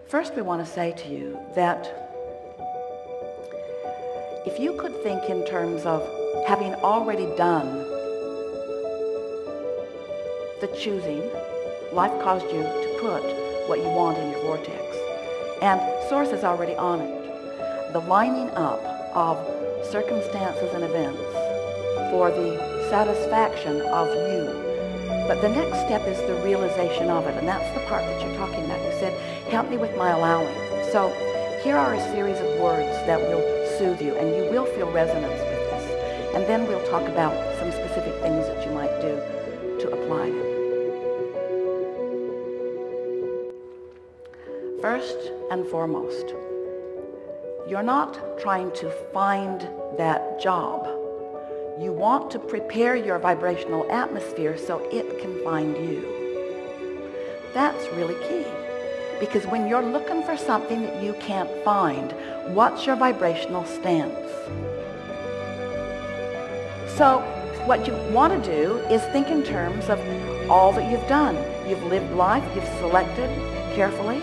First, we want to say to you that if you could think in terms of having already done the choosing, life caused you to put what you want in your vortex, and Source is already on it. The lining up of circumstances and events for the satisfaction of you. But the next step is the realization of it, and that's the part that you're talking about. You said, help me with my allowing. So here are a series of words that will soothe you, and you will feel resonance with this. And then we'll talk about some specific things that you might do to apply it. First and foremost, you're not trying to find that job. You want to prepare your vibrational atmosphere so it can find you. That's really key. Because when you're looking for something that you can't find, what's your vibrational stance? So what you want to do is think in terms of all that you've done. You've lived life, you've selected carefully,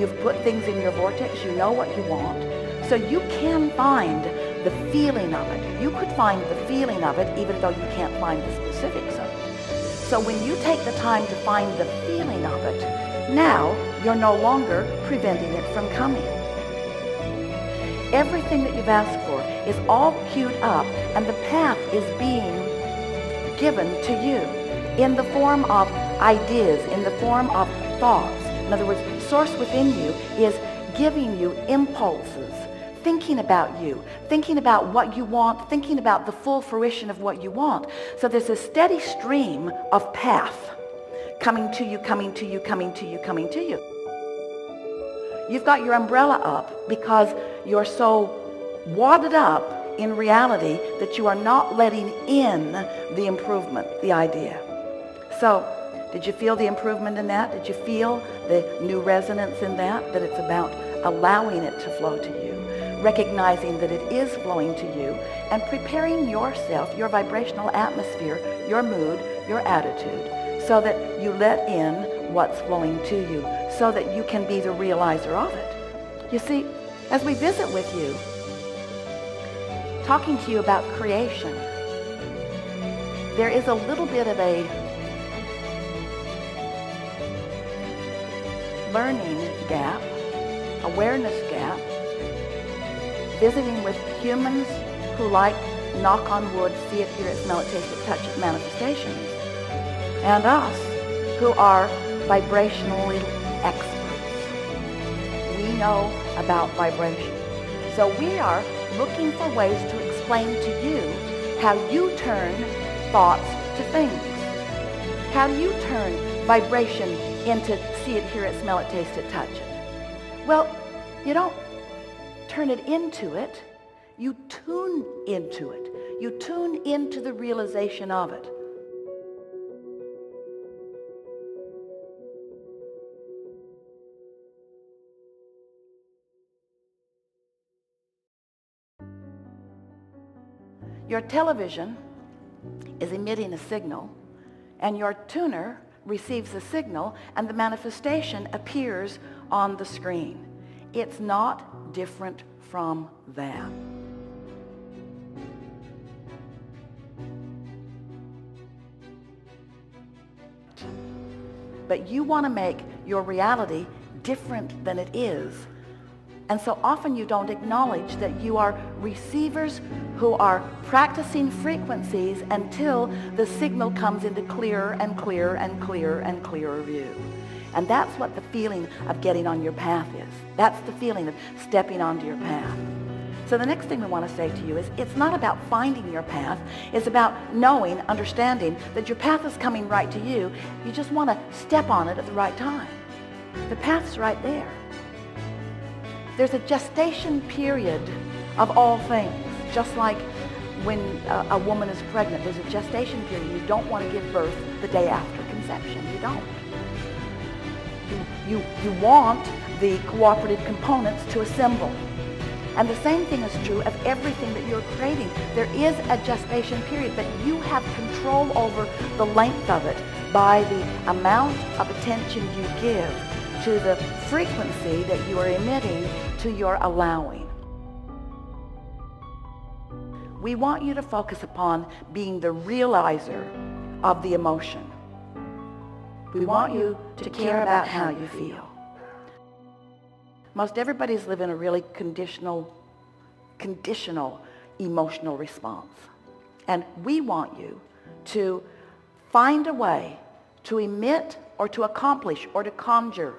you've put things in your vortex, you know what you want. So you can find the feeling of it. You could find the feeling of it even though you can't find the specifics of it. So when you take the time to find the feeling of it, now you're no longer preventing it from coming. Everything that you've asked for is all queued up, and the path is being given to you in the form of ideas, in the form of thoughts. In other words, Source within you is giving you impulses, thinking about you, thinking about what you want, thinking about the full fruition of what you want. So there's a steady stream of path coming to you, coming to you, coming to you, coming to you. You've got your umbrella up because you're so wadded up in reality that you are not letting in the improvement, the idea. So did you feel the improvement in that? Did you feel the new resonance in that? That it's about allowing it to flow to you, recognizing that it is flowing to you, and preparing yourself, your vibrational atmosphere, your mood, your attitude, so that you let in what's flowing to you, so that you can be the realizer of it. You see, as we visit with you, talking to you about creation, there is a little bit of a learning gap, awareness gap, visiting with humans who like knock on wood, see it, hear it, smell it, taste it, touch it manifestations, and us who are vibrationally experts. We know about vibration. So we are looking for ways to explain to you how you turn thoughts to things. How do you turn vibration into see it, hear it, smell it, taste it, touch it? Well, you don't turn it into it. You tune into it. You tune into the realization of it. Your television is emitting a signal, and your tuner receives the signal, and the manifestation appears on the screen. It's not different from that. But you want to make your reality different than it is. And so often you don't acknowledge that you are receivers who are practicing frequencies until the signal comes into clearer and clearer and clearer and clearer view. And that's what the feeling of getting on your path is. That's the feeling of stepping onto your path. So the next thing we want to say to you is it's not about finding your path. It's about knowing, understanding that your path is coming right to you. You just want to step on it at the right time. The path's right there. There's a gestation period of all things. Just like when a woman is pregnant, there's a gestation period. You don't want to give birth the day after conception. You don't. You want the cooperative components to assemble. And the same thing is true of everything that you're creating. There is a gestation period, but you have control over the length of it by the amount of attention you give to the frequency that you are emitting to your allowing. We want you to focus upon being the realizer of the emotion. We want you to care about how you feel. Most everybody's living a really conditional emotional response. And we want you to find a way to emit or to accomplish or to conjure,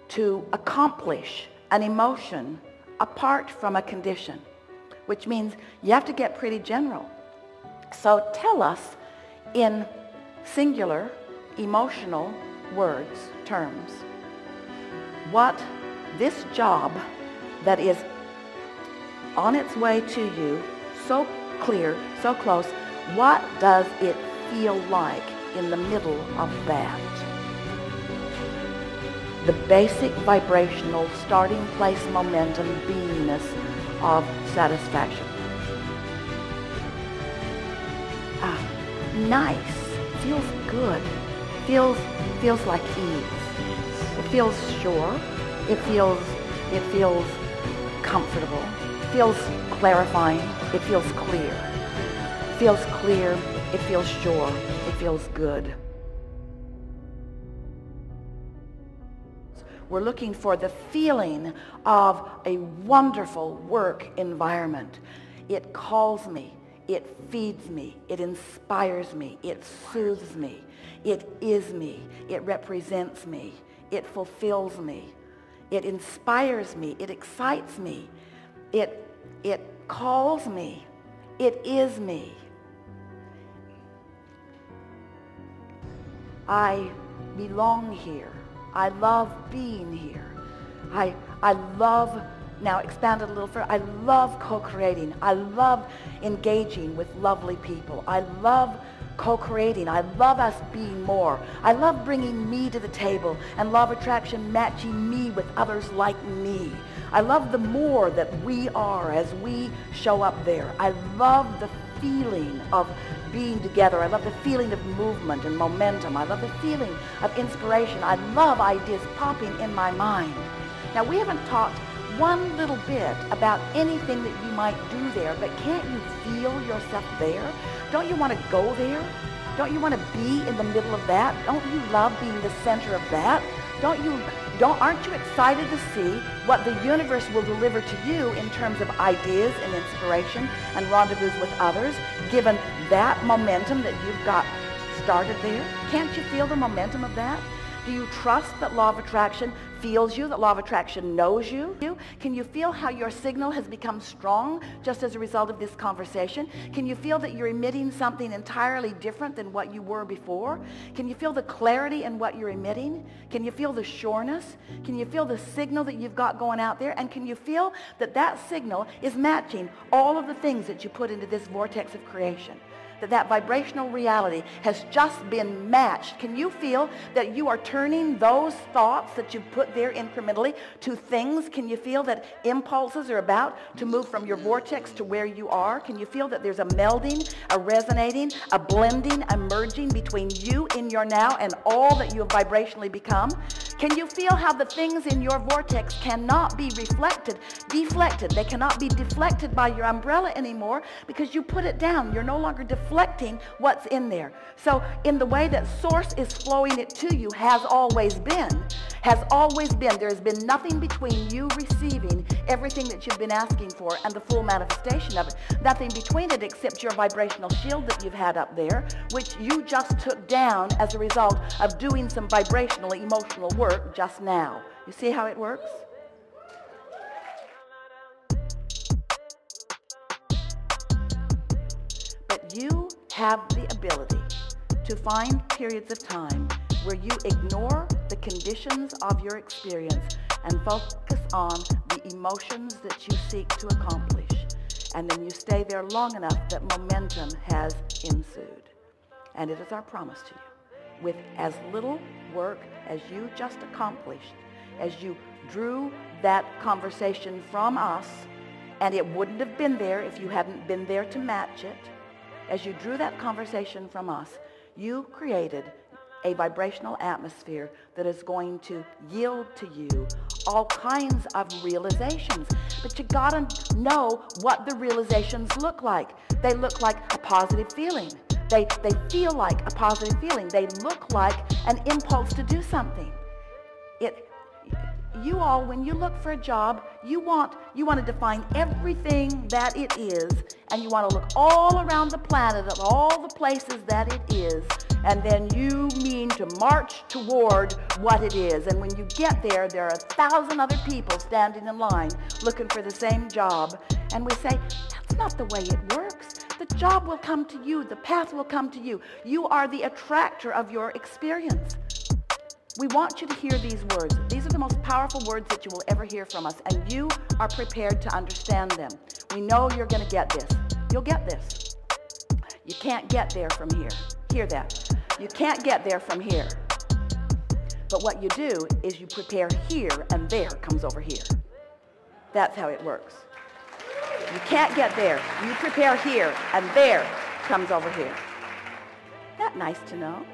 to accomplish an emotion apart from a condition, which means you have to get pretty general. So tell us in singular, emotional words, terms, what this job that is on its way to you, so clear, so close, what does it feel like in the middle of that? The basic vibrational starting place momentum beingness of satisfaction. Nice. Feels good. Feels like ease. It feels sure. It feels comfortable. It feels clarifying. It feels clear. It feels clear. It feels sure. It feels good. We're looking for the feeling of a wonderful work environment. It calls me. It feeds me. It inspires me. It soothes me. It is me. It represents me. It fulfills me. It inspires me. It excites me. It calls me. It is me. I belong here. I love being here. I love, now expand it a little further, I love co-creating. I love engaging with lovely people. I love co-creating. I love us being more. I love bringing me to the table and law of attraction matching me with others like me. I love the more that we are as we show up there. I love the feeling of being together. I love the feeling of movement and momentum. I love the feeling of inspiration. I love ideas popping in my mind. Now, we haven't talked one little bit about anything that you might do there, but can't you feel yourself there? Don't you want to go there? Don't you want to be in the middle of that? Don't you love being the center of that? Aren't you excited to see what the universe will deliver to you in terms of ideas and inspiration and rendezvous with others, given that momentum that you've got started there? Can't you feel the momentum of that? Do you trust that law of attraction feels you, that law of attraction knows you? Can you feel how your signal has become strong just as a result of this conversation? Can you feel that you're emitting something entirely different than what you were before? Can you feel the clarity in what you're emitting? Can you feel the sureness? Can you feel the signal that you've got going out there? And can you feel that that signal is matching all of the things that you put into this vortex of creation? That vibrational reality has just been matched. Can you feel that you are turning those thoughts that you've put there incrementally to things? Can you feel that impulses are about to move from your vortex to where you are? Can you feel that there's a melding, a resonating, a blending, a merging between you in your now and all that you have vibrationally become? Can you feel how the things in your vortex cannot be deflected? They cannot be deflected by your umbrella anymore because you put it down. You're no longer deflecting what's in there. So in the way that source is flowing it to you has always been. There has been nothing between you receiving everything that you've been asking for and the full manifestation of it. Nothing between it except your vibrational shield that you've had up there, which you just took down as a result of doing some vibrational, emotional work just now. You see how it works? But you have the ability to find periods of time where you ignore the conditions of your experience and focus on the emotions that you seek to accomplish. And then you stay there long enough that momentum has ensued. And it is our promise to you, with as little work as you just accomplished, as you drew that conversation from us, and it wouldn't have been there if you hadn't been there to match it. As you drew that conversation from us, you created a vibrational atmosphere that is going to yield to you all kinds of realizations. But you gotta know what the realizations look like. They look like a positive feeling. They feel like a positive feeling. They look like an impulse to do something. You all, when you look for a job, you want to define everything that it is, and you want to look all around the planet at all the places that it is, and then you mean to march toward what it is. And when you get there, there are 1,000 other people standing in line looking for the same job, and we say, that's not the way it works. The job will come to you. The path will come to you. You are the attractor of your experience. We want you to hear these words. These are the most powerful words that you will ever hear from us, and you are prepared to understand them. We know you're going to get this. You'll get this. You can't get there from here. Hear that. You can't get there from here. But what you do is you prepare here, and there comes over here. That's how it works. You can't get there. You prepare here, and there comes over here. Isn't that nice to know?